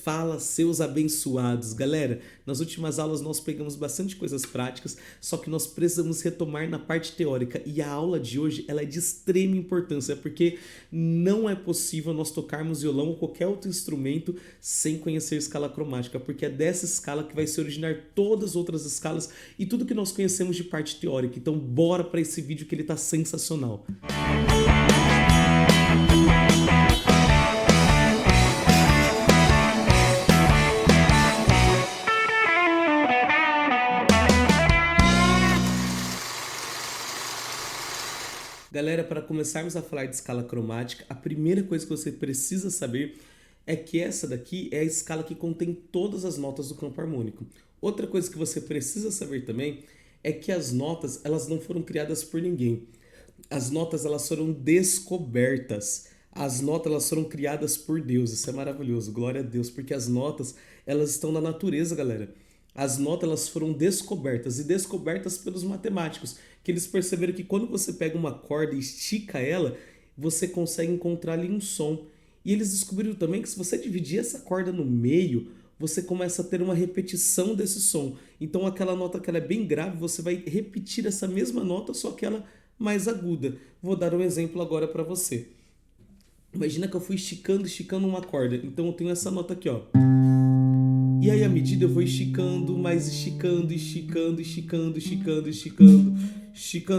Fala, seus abençoados. Galera, nas últimas aulas nós pegamos bastante coisas práticas, só que nós precisamos retomar na parte teórica. E a aula de hoje ela é de extrema importância, porque não é possível nós tocarmos violão ou qualquer outro instrumento sem conhecer escala cromática, porque é dessa escala que vai se originar todas as outras escalas e tudo que nós conhecemos de parte teórica. Então bora para esse vídeo que ele tá sensacional. Galera, para começarmos a falar de escala cromática, a primeira coisa que você precisa saber é que essa daqui é a escala que contém todas as notas do campo harmônico. Outra coisa que você precisa saber também é que as notas elas não foram criadas por ninguém. As notas elas foram descobertas. As notas elas foram criadas por Deus. Isso é maravilhoso, glória a Deus, porque as notas elas estão na natureza, galera. As notas elas foram descobertas e descobertas pelos matemáticos, que eles perceberam que quando você pega uma corda e estica ela, você consegue encontrar ali um som. E eles descobriram também que se você dividir essa corda no meio, você começa a ter uma repetição desse som. Então aquela nota que ela é bem grave, você vai repetir essa mesma nota, só que ela mais aguda. Vou dar um exemplo agora para você. Imagina que eu fui esticando uma corda. Então eu tenho essa nota aqui, ó. E aí, à medida eu vou esticando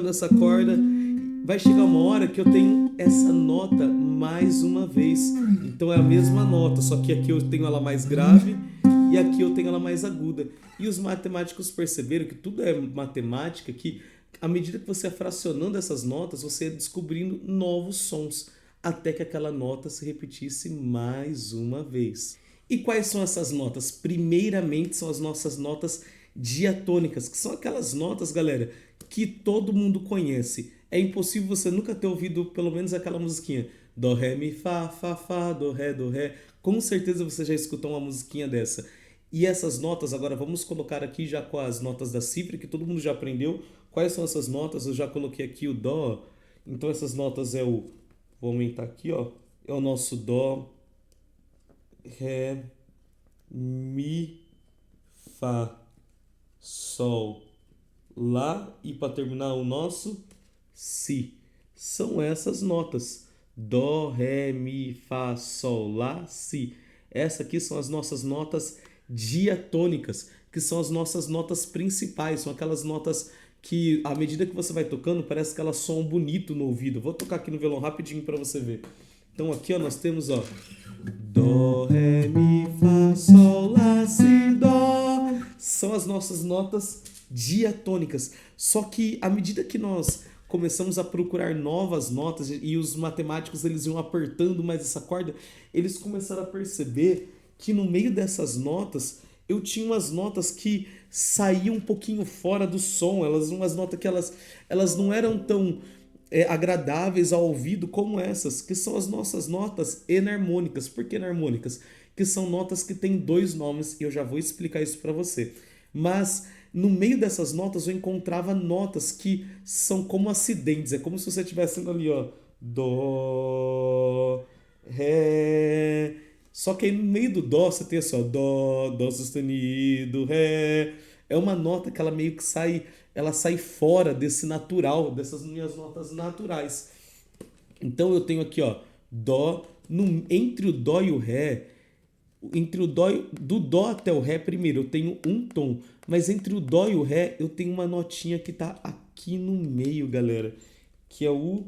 essa corda, vai chegar uma hora que eu tenho essa nota mais uma vez. Então é a mesma nota, só que aqui eu tenho ela mais grave e aqui eu tenho ela mais aguda. E os matemáticos perceberam que tudo é matemática, que à medida que você é fracionando essas notas, você é descobrindo novos sons, até que aquela nota se repetisse mais uma vez. E quais são essas notas? Primeiramente são as nossas notas diatônicas, que são aquelas notas, galera, que todo mundo conhece. É impossível você nunca ter ouvido pelo menos aquela musiquinha Dó, Ré, Mi, Fá, Fá, Fá, Dó, Ré. Com certeza você já escutou uma musiquinha dessa. E essas notas, agora vamos colocar aqui já com as notas da cifra, que todo mundo já aprendeu. Quais são essas notas? Eu já coloquei aqui o Dó. Então essas notas é o... Vou aumentar aqui, ó. É o nosso Dó, Ré, Mi, Fá, Sol, Lá e para terminar o nosso Si. São essas notas. Dó, Ré, Mi, Fá, Sol, Lá, Si. Essas aqui são as nossas notas diatônicas, que são as nossas notas principais. São aquelas notas que, à medida que você vai tocando, parece que elas soam bonito no ouvido. Vou tocar aqui no violão rapidinho para você ver. Então aqui ó, nós temos ó Dó, Ré, Mi, Fá, Sol, Lá, Si, Dó. São as nossas notas diatônicas. Só que à medida que nós começamos a procurar novas notas e os matemáticos eles iam apertando mais essa corda, eles começaram a perceber que no meio dessas notas eu tinha umas notas que saíam um pouquinho fora do som. Elas umas notas que elas não eram tão agradáveis ao ouvido como essas, que são as nossas notas enarmônicas. Por que enarmônicas? Que são notas que têm dois nomes e eu já vou explicar isso para você. Mas no meio dessas notas eu encontrava notas que são como acidentes, é como se você estivesse ali, ó, Dó, Ré. Só que aí no meio do Dó você tem assim, ó, Dó sustenido, Ré. É uma nota que ela meio que ela sai fora desse natural, dessas minhas notas naturais. Então eu tenho aqui, ó, Dó, entre o Dó e o Ré, do Dó até o Ré, primeiro eu tenho um tom, mas entre o Dó e o Ré eu tenho uma notinha que tá aqui no meio, galera, que é o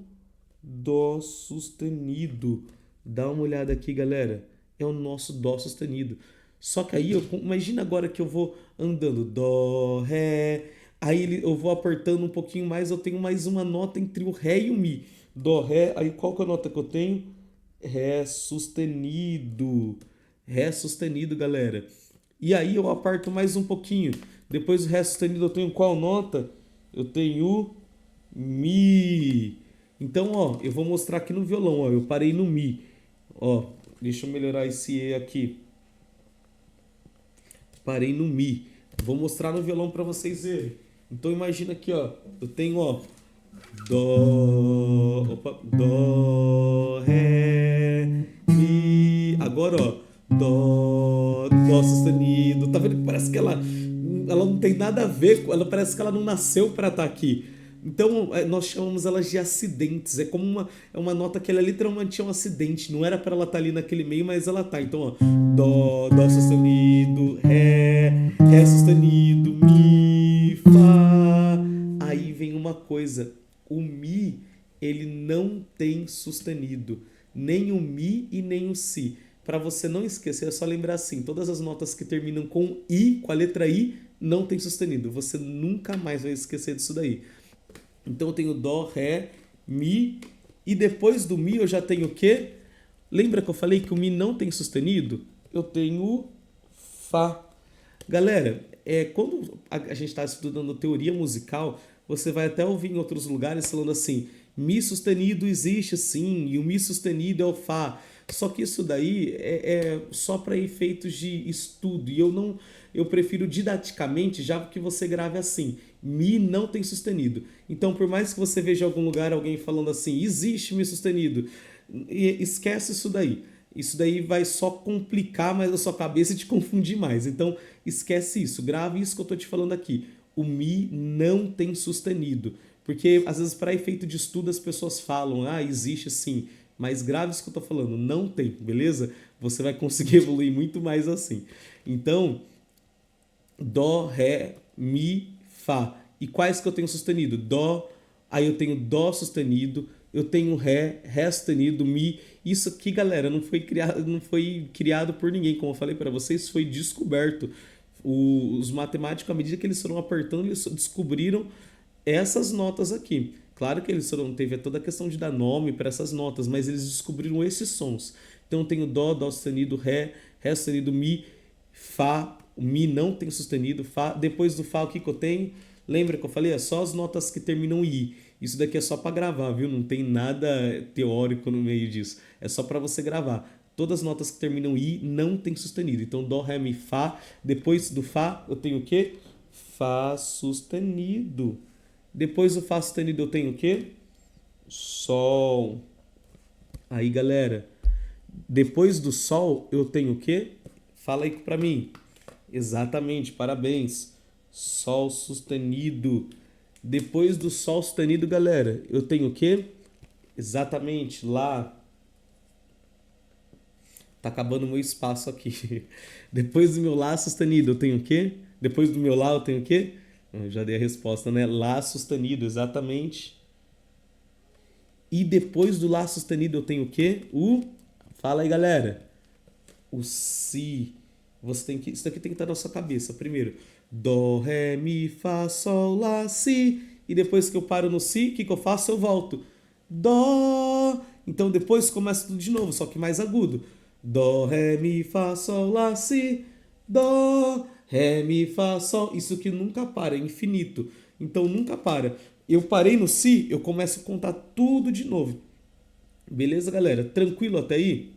Dó sustenido. Dá uma olhada aqui, galera, é o nosso Dó sustenido. Só que aí, imagina agora que eu vou andando Dó, Ré, aí eu vou apertando um pouquinho mais, eu tenho mais uma nota entre o Ré e o Mi. Dó, Ré, aí qual que é a nota que eu tenho? Ré sustenido. Ré sustenido, galera. E aí eu aperto mais um pouquinho. Depois do Ré sustenido eu tenho qual nota? Eu tenho Mi. Então, ó, eu vou mostrar aqui no violão, ó, eu parei no Mi. Ó, deixa eu melhorar esse E aqui. Parei no Mi. Vou mostrar no violão para vocês verem. Então imagina aqui, ó, eu tenho, ó, Dó, Ré, Mi. Agora, ó, Dó, dó sustenido. Tá vendo que parece que ela não tem nada a ver, ela parece que ela não nasceu para estar aqui. Então, nós chamamos elas de acidentes. É como uma nota que ela literalmente é um acidente. Não era para ela estar ali naquele meio, mas ela tá. Então, ó, dó sustenido, ré sustenido, mi, fá. Aí vem uma coisa. O mi, ele não tem sustenido. Nem o mi e nem o si. Para você não esquecer, é só lembrar assim, todas as notas que terminam com i, com a letra i, não tem sustenido. Você nunca mais vai esquecer disso daí. Então eu tenho dó, ré, mi, e depois do mi eu já tenho o quê? Lembra que eu falei que o mi não tem sustenido? Eu tenho fá. Galera, quando a gente está estudando teoria musical, você vai até ouvir em outros lugares falando assim, mi sustenido existe sim, e o mi sustenido é o fá. Só que isso daí é só para efeitos de estudo, e eu prefiro didaticamente já que você grave assim, mi não tem sustenido. Então, por mais que você veja em algum lugar alguém falando assim, existe mi sustenido, esquece isso daí. Isso daí vai só complicar mais a sua cabeça e te confundir mais. Então, esquece isso. Grave isso que eu tô te falando aqui. O mi não tem sustenido. Porque, às vezes, para efeito de estudo, as pessoas falam, existe sim. Mas grave isso que eu tô falando. Não tem, beleza? Você vai conseguir evoluir muito mais assim. Então, dó, ré, mi, fá. E quais que eu tenho sustenido? Dó, aí eu tenho dó sustenido, eu tenho ré sustenido, mi. Isso aqui, galera, não foi criado por ninguém, como eu falei para vocês, foi descoberto. Os matemáticos, à medida que eles foram apertando, eles descobriram essas notas aqui. Claro que eles foram, teve toda a questão de dar nome para essas notas, mas eles descobriram esses sons. Então eu tenho dó sustenido, ré sustenido, mi, fá. O mi não tem sustenido, fá. Depois do fá, o que eu tenho? Lembra que eu falei? É só as notas que terminam em i. Isso daqui é só para gravar, viu? Não tem nada teórico no meio disso. É só para você gravar. Todas as notas que terminam em i não tem sustenido. Então, dó, ré, mi, fá. Depois do fá, eu tenho o quê? Fá sustenido. Depois do fá sustenido, eu tenho o quê? Sol. Aí, galera, depois do sol, eu tenho o quê? Fala aí pra mim. Exatamente, parabéns. Sol sustenido. Depois do sol sustenido, galera, eu tenho o quê? Exatamente, lá. Tá acabando o meu espaço aqui. Depois do meu lá sustenido, eu tenho o quê? Depois do meu lá, eu tenho o quê? Eu já dei a resposta, né? Lá sustenido, exatamente. E depois do lá sustenido, eu tenho o quê? Fala aí, galera. O si. Isso daqui tem que estar na sua cabeça. Primeiro, dó, ré, mi, fá, sol, lá, si. E depois que eu paro no si, o que eu faço? Eu volto. Dó. Então depois começa tudo de novo, só que mais agudo. Dó, ré, mi, fá, sol, lá, si. Dó, ré, mi, fá, sol. Isso aqui nunca para, é infinito. Então nunca para. Eu parei no si, eu começo a contar tudo de novo. Beleza, galera? Tranquilo até aí?